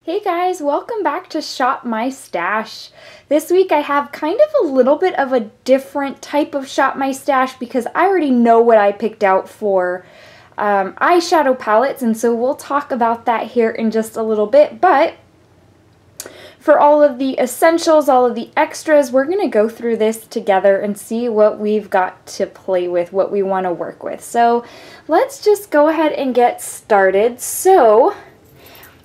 Hey guys, welcome back to Shop My Stash. This week I have kind of a little bit of a different type of Shop My Stash because I already know what I picked out for eyeshadow palettes, and so we'll talk about that here in just a little bit. But for all of the essentials, all of the extras, we're going to go through this together and see what we've got to play with, what we want to work with. So let's just go ahead and get started. So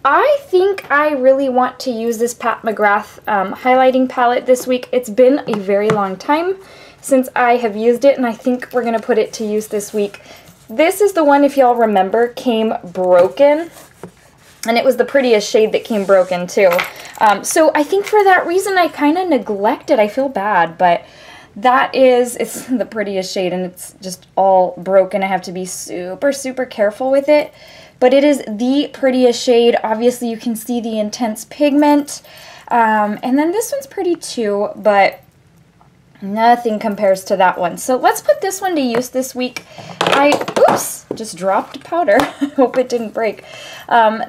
I think I really want to use this Pat McGrath highlighting palette this week. It's been a very long time since I have used it, and I think we're going to put it to use this week. This is the one, if y'all remember, came broken, and it was the prettiest shade that came broken too. So I think for that reason I kind of neglected. I feel bad, but it's the prettiest shade, and it's just all broken. I have to be super, super careful with it. But it is the prettiest shade. Obviously, you can see the intense pigment. And then this one's pretty too, but nothing compares to that one. So let's put this one to use this week. Oops, just dropped powder. Hope it didn't break.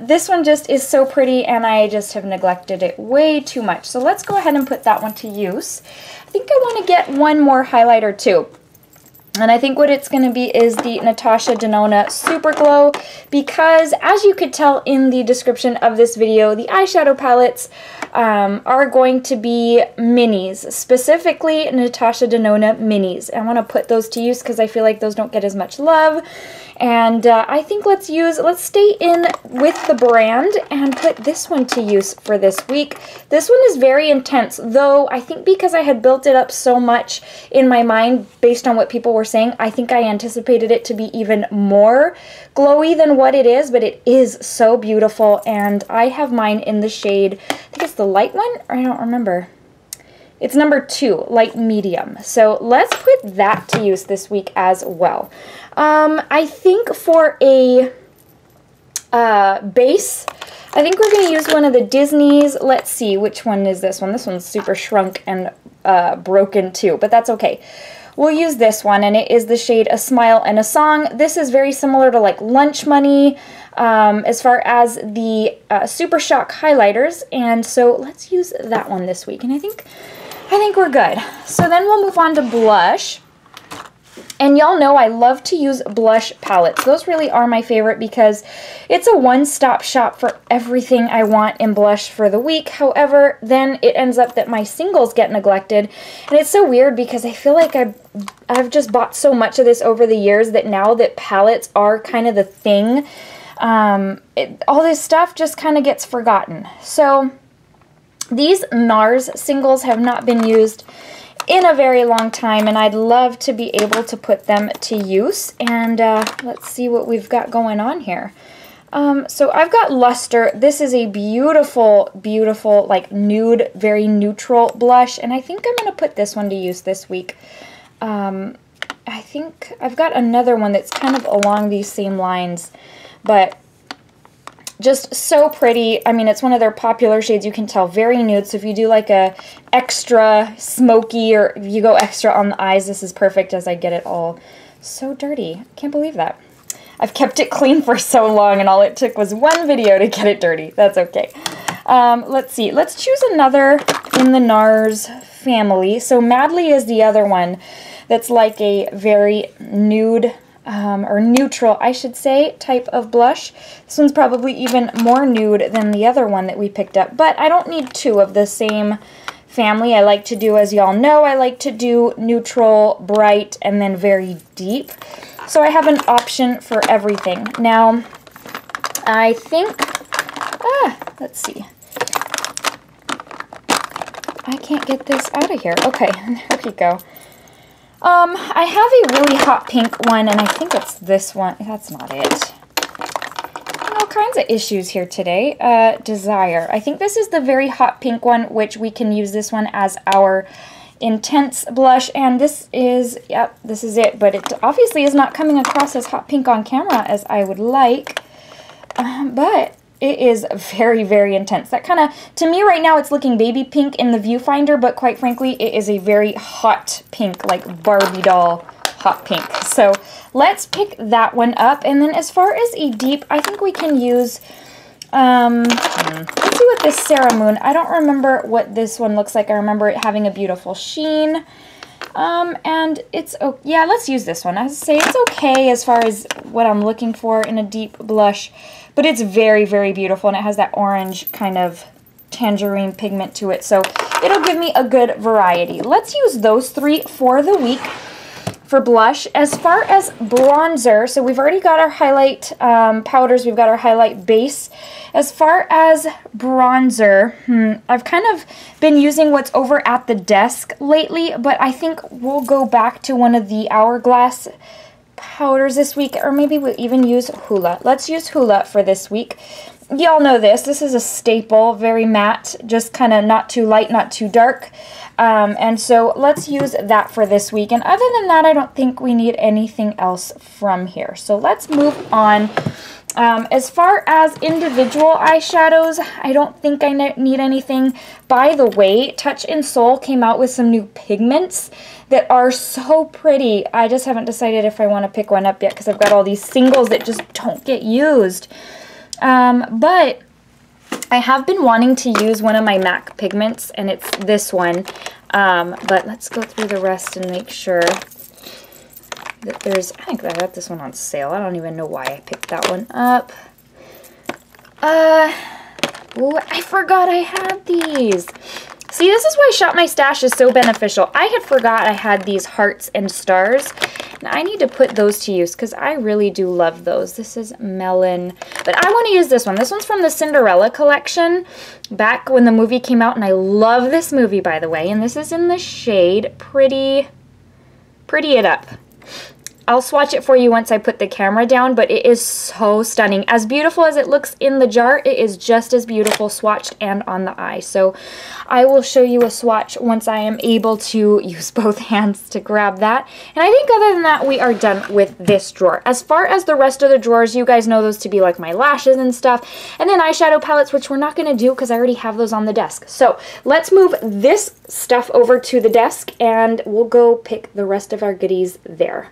This one just is so pretty, and I just have neglected it way too much. So let's go ahead and put that one to use. I think I want to get one more highlighter too. And I think what it's going to be is the Natasha Denona Super Glow, because as you could tell in the description of this video, the eyeshadow palettes are going to be minis, specifically Natasha Denona minis. I want to put those to use because I feel like those don't get as much love. And I think let's stay in with the brand and put this one to use for this week. This one is very intense, though I think because I had built it up so much in my mind based on what people were saying, I think I anticipated it to be even more glowy than what it is, but it is so beautiful, and I have mine in the shade, I think it's the light one, or I don't remember. It's number 2, light medium. So let's put that to use this week as well. I think for a base, I think we're going to use one of the Disney's. Let's see, which one is this one? This one's super shrunk and broken too, but that's okay. We'll use this one, and it is the shade A Smile and a Song. This is very similar to like Lunch Money as far as the Super Shock highlighters, and so let's use that one this week, and I think we're good. So then we'll move on to blush. And y'all know I love to use blush palettes. Those really are my favorite because it's a one-stop shop for everything I want in blush for the week. However, then it ends up that my singles get neglected. And it's so weird because I feel like I've just bought so much of this over the years that now that palettes are kind of the thing, all this stuff just kind of gets forgotten. So these NARS singles have not been used in a very long time, and I'd love to be able to put them to use. And let's see what we've got going on here. So I've got Luster. This is a beautiful, beautiful, like nude, very neutral blush, and I think I'm going to put this one to use this week. I think I've got another one that's kind of along these same lines, but just so pretty. I mean, it's one of their popular shades. You can tell, very nude. So if you do like a extra smoky, or if you go extra on the eyes, this is perfect, as I get it all so dirty. I can't believe that. I've kept it clean for so long, and all it took was one video to get it dirty. That's okay. Let's see. Let's choose another in the NARS family. So Madly is the other one that's like a very nude, or neutral, I should say, type of blush. This one's probably even more nude than the other one that we picked up, but I don't need two of the same family. I like to do, as y'all know, I like to do neutral, bright, and then very deep. So I have an option for everything. Now, I think, let's see. I can't get this out of here. Okay, there we go. I have a really hot pink one, and I think it's this one. That's not it. All kinds of issues here today. Desire. I think this is the very hot pink one, which we can use this one as our intense blush, and this is, yep, this is it, but it obviously is not coming across as hot pink on camera as I would like, but it is very, very intense. That kind of, to me right now, it's looking baby pink in the viewfinder, but quite frankly, it is a very hot pink, like Barbie doll hot pink. So let's pick that one up. And then as far as a deep, I think we can use, let's see like this Sarah Moon. I don't remember what this one looks like. I remember it having a beautiful sheen. And it's, oh, yeah, let's use this one. I would say it's okay as far as what I'm looking for in a deep blush, but it's very, very beautiful, and it has that orange kind of tangerine pigment to it, so it'll give me a good variety. Let's use those three for the week for blush. As far as bronzer, so we've already got our highlight powders, we've got our highlight base. As far as bronzer, I've kind of been using what's over at the desk lately, but I think we'll go back to one of the Hourglass powders this week, or maybe we'll even use Hoola. Let's use Hoola for this week. Y'all know this. This is a staple, very matte, just kind of not too light, not too dark. And so let's use that for this week. And other than that, I don't think we need anything else from here. So let's move on. As far as individual eyeshadows, I don't think I need anything. By the way, Touch in Soul came out with some new pigments that are so pretty. I just haven't decided if I want to pick one up yet because I've got all these singles that just don't get used. But I have been wanting to use one of my MAC pigments, and it's this one. But let's go through the rest and make sure that there's, I think I got this one on sale. I don't even know why I picked that one up. Oh, I forgot I had these. See, this is why Shop My Stash is so beneficial. I had forgot I had these hearts and stars. Now, I need to put those to use because I really do love those. This is Melon. But I want to use this one. This one's from the Cinderella collection back when the movie came out. And I love this movie, by the way. And this is in the shade Pretty It Up. I'll swatch it for you once I put the camera down, but it is so stunning. As beautiful as it looks in the jar, it is just as beautiful swatched and on the eye. So I will show you a swatch once I am able to use both hands to grab that. And I think other than that, we are done with this drawer. As far as the rest of the drawers, you guys know those to be like my lashes and stuff. And then eyeshadow palettes, which we're not going to do because I already have those on the desk. So let's move this stuff over to the desk and we'll go pick the rest of our goodies there.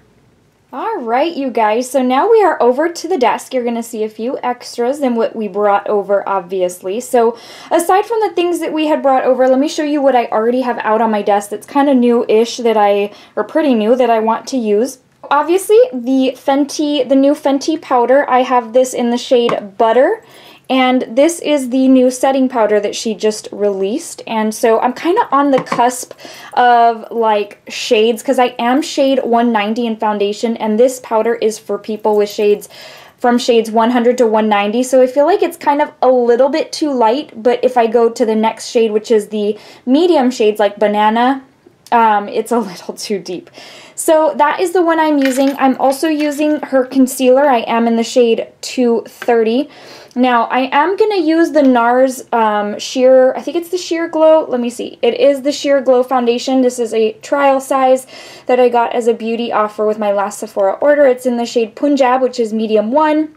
All right, you guys, so now we are over to the desk. You're going to see a few extras than what we brought over, obviously. So aside from the things that we had brought over, let me show you what I already have out on my desk that's kind of new-ish or pretty new that I want to use. Obviously, the new Fenty powder, I have this in the shade Butter. And this is the new setting powder that she just released. And so I'm kind of on the cusp of like shades because I am shade 190 in foundation. And this powder is for people with shades from shades 100 to 190. So I feel like it's kind of a little bit too light. But if I go to the next shade, which is the medium shades like Banana, it's a little too deep. So that is the one I'm using. I'm also using her concealer. I am in the shade 230. Now, I am going to use the NARS Sheer, I think it's the Sheer Glow. Let me see. It is the Sheer Glow foundation. This is a trial size that I got as a beauty offer with my last Sephora order. It's in the shade Punjab, which is medium 1.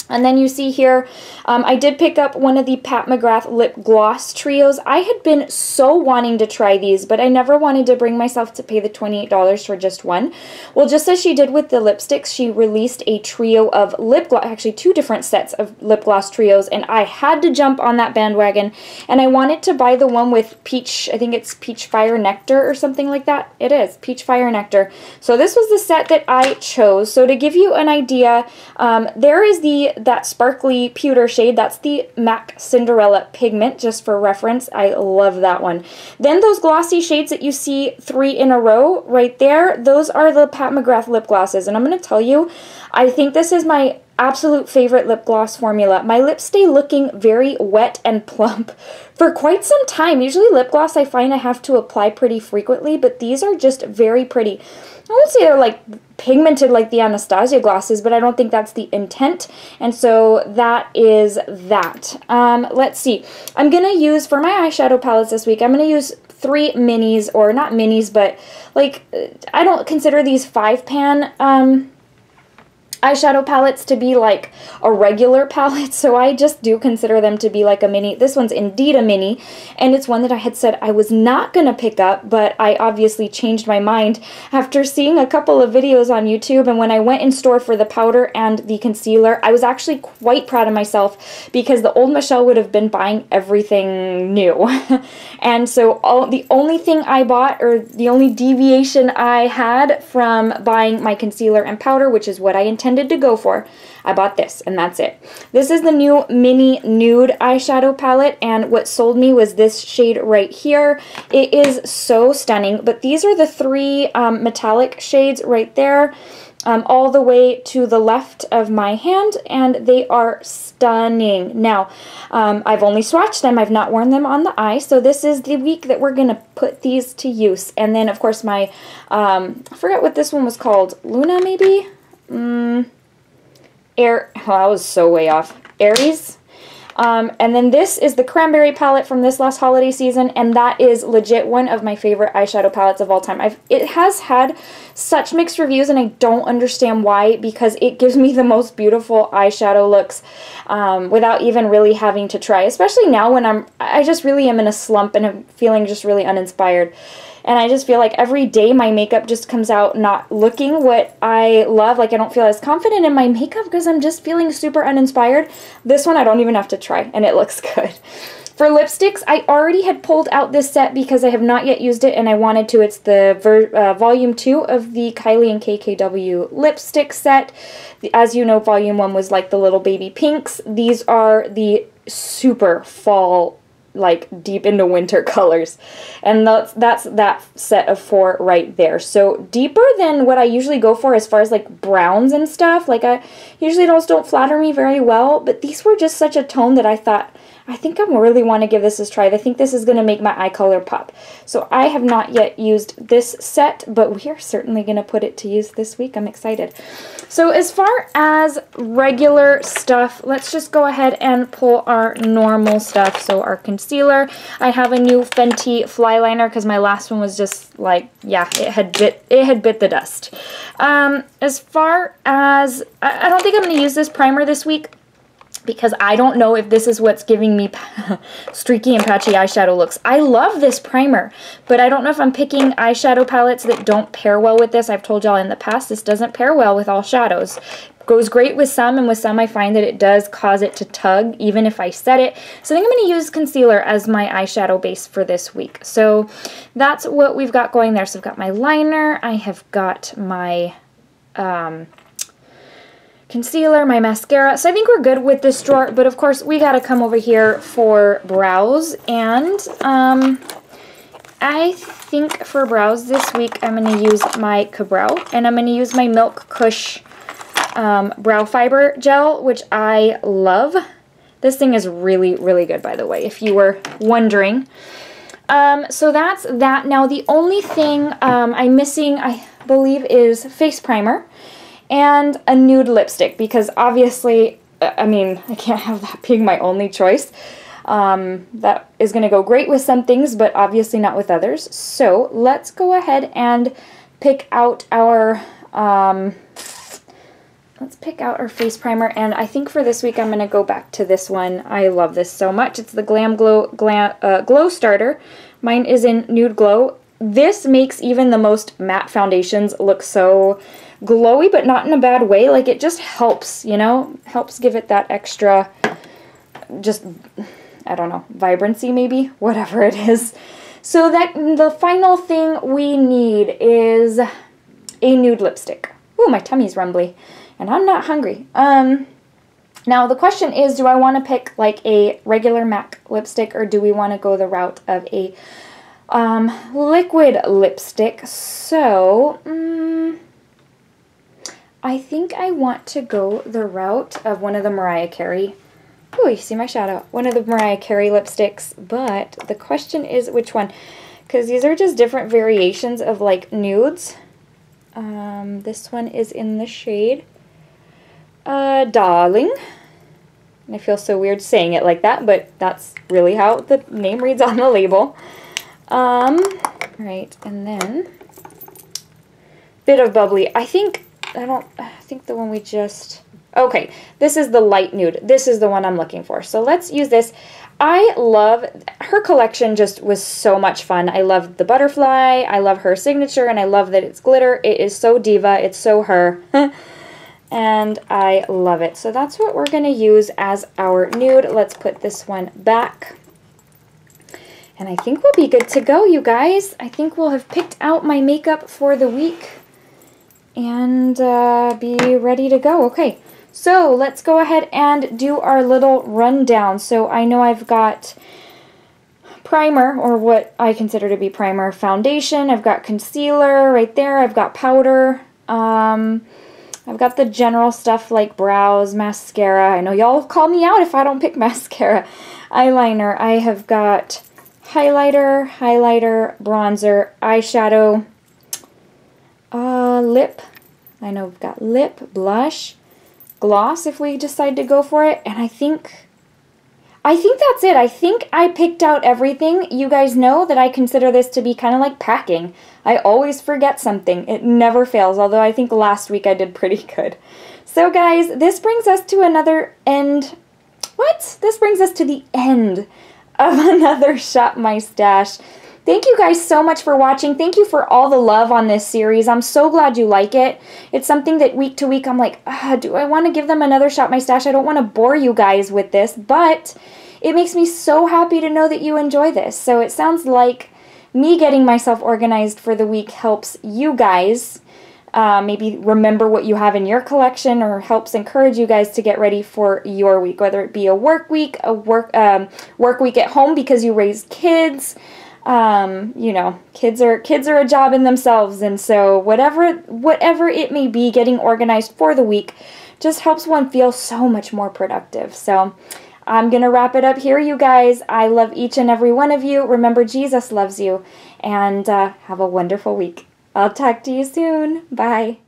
And then you see here, I did pick up one of the Pat McGrath lip gloss trios. I had been so wanting to try these, but I never wanted to bring myself to pay the $28 for just one. Well, just as she did with the lipsticks, she released a trio of lip gloss, actually 2 different sets of lip gloss trios, and I had to jump on that bandwagon, and I wanted to buy the one with peach, I think it's Peach Fire Nectar or something like that. It is, Peach Fire Nectar. So this was the set that I chose. So to give you an idea, there is that sparkly pewter shade. That's the MAC Cinderella pigment, just for reference. I love that one. Then those glossy shades that you see 3 in a row right there, those are the Pat McGrath lip glosses. And I'm going to tell you, I think this is my absolute favorite lip gloss formula. My lips stay looking very wet and plump for quite some time. Usually lip gloss I find I have to apply pretty frequently, but these are just very pretty. I won't say they're like pigmented like the Anastasia glosses, but I don't think that's the intent. And so that is that. Let's see. I'm going to use, for my eyeshadow palettes this week, I'm going to use 3 minis, or not minis, but like, I don't consider these 5-pan eyeshadow palettes to be like a regular palette, so I just do consider them to be like a mini. This one's indeed a mini, and it's one that I had said I was not going to pick up, but I obviously changed my mind after seeing a couple of videos on YouTube, and when I went in store for the powder and the concealer, I was actually quite proud of myself because the old Michelle would have been buying everything new. And so the only thing I bought, or the only deviation I had from buying my concealer and powder, which is what I intended to go for, I bought this, and that's it. This is the new mini nude eyeshadow palette, and what sold me was this shade right here. It is so stunning, but these are the three metallic shades right there, all the way to the left of my hand, and they are stunning. Now, I've only swatched them. I've not worn them on the eye, so this is the week that we're going to put these to use. And then, of course, my, I forget what this one was called. Luna, maybe? Well, I was so way off. Aeris. And then this is the Cranberry palette from this last holiday season, and that is legit one of my favorite eyeshadow palettes of all time. It has had such mixed reviews, and I don't understand why, because it gives me the most beautiful eyeshadow looks without even really having to try, especially now when I just really am in a slump and I'm feeling just really uninspired. And I just feel like every day my makeup just comes out not looking what I love. Like, I don't feel as confident in my makeup because I'm just feeling super uninspired. This one I don't even have to try, and it looks good. For lipsticks, I already had pulled out this set because I have not yet used it, and I wanted to. It's the Volume 2 of the Kylie and KKW lipstick set. As you know, Volume 1 was like the little baby pinks. These are the super fall, like deep into winter colors, and that's that set of 4 right there. So deeper than what I usually go for as far as like browns and stuff. Like, I usually those don't flatter me very well, but these were just such a tone that I thought, I think I really want to give this a try. I think this is going to make my eye color pop. So I have not yet used this set, but we are certainly going to put it to use this week. I'm excited. So as far as regular stuff, let's just go ahead and pull our normal stuff. So our concealer, I have a new Fenty fly liner because my last one was just like, yeah, it had bit the dust. As far as, I don't think I'm going to use this primer this week, because I don't know if this is what's giving me streaky and patchy eyeshadow looks. I love this primer, but I don't know if I'm picking eyeshadow palettes that don't pair well with this. I've told y'all in the past, this doesn't pair well with all shadows. Goes great with some, and with some I find that it does cause it to tug, even if I set it. So I think I'm going to use concealer as my eyeshadow base for this week. So that's what we've got going there. So I've got my liner, I have got my concealer, my mascara. So I think we're good with this drawer, but of course we gotta come over here for brows, and I think for brows this week I'm gonna use my Ka-Brow, and I'm gonna use my Milk Kush brow fiber gel, which I love. This thing is really, really good, by the way, if you were wondering. So that's that. Now the only thing I'm missing, I believe, is face primer and a nude lipstick, because obviously, I mean, I can't have that being my only choice. That is going to go great with some things, but obviously not with others. So let's go ahead and pick out our, face primer, and I think for this week I'm going to go back to this one. I love this so much. It's the GlowStarter. Mine is in Nude Glow. This makes even the most matte foundations look so glowy, but not in a bad way. Like, it just helps, you know, helps give it that extra, just, I don't know, vibrancy maybe, whatever it is. So that the final thing we need is a nude lipstick. Ooh, my tummy's rumbly, and I'm not hungry. Now the question is, do I want to pick like a regular MAC lipstick, or do we want to go the route of a liquid lipstick? So, I think I want to go the route of one of the Mariah Carey. Oh, you see my shadow. One of the Mariah Carey lipsticks, but the question is which one, because these are just different variations of like nudes. This one is in the shade Darling. And I feel so weird saying it like that, but that's really how the name reads on the label. Right, and then Bit of Bubbly. I think I think the one we just, okay, this is the light nude. This is the one I'm looking for. So let's use this. I love, her collection just was so much fun. I love the butterfly, I love her signature, and I love that it's glitter. It is so diva, it's so her, and I love it. So that's what we're going to use as our nude. Let's put this one back. And I think we'll be good to go, you guys. I think we'll have picked out my makeup for the week and be ready to go. Okay. So let's go ahead and do our little rundown. So I know I've got primer, or what I consider to be primer, foundation. I've got concealer right there. I've got powder. I've got the general stuff like brows, mascara. I know y'all call me out if I don't pick mascara. Eyeliner. I have got highlighter, bronzer, eyeshadow, lip. I know we've got lip, blush, gloss if we decide to go for it, and I think that's it. I think I picked out everything. You guys know that I consider this to be kind of like packing. I always forget something. It never fails, although I think last week I did pretty good. So guys, this brings us to another end. What? This brings us to the end of another Shop My Stash. Thank you guys so much for watching. Thank you for all the love on this series. I'm so glad you like it. It's something that week to week I'm like, do I want to give them another Shop My Stash? I don't want to bore you guys with this, but it makes me so happy to know that you enjoy this. So it sounds like me getting myself organized for the week helps you guys maybe remember what you have in your collection, or helps encourage you guys to get ready for your week, whether it be a work week, a work week at home because you raise kids. You know, kids are a job in themselves, and so whatever it may be, getting organized for the week just helps one feel so much more productive. So I'm gonna wrap it up here, you guys. I love each and every one of you. Remember, Jesus loves you, and have a wonderful week. I'll talk to you soon. Bye.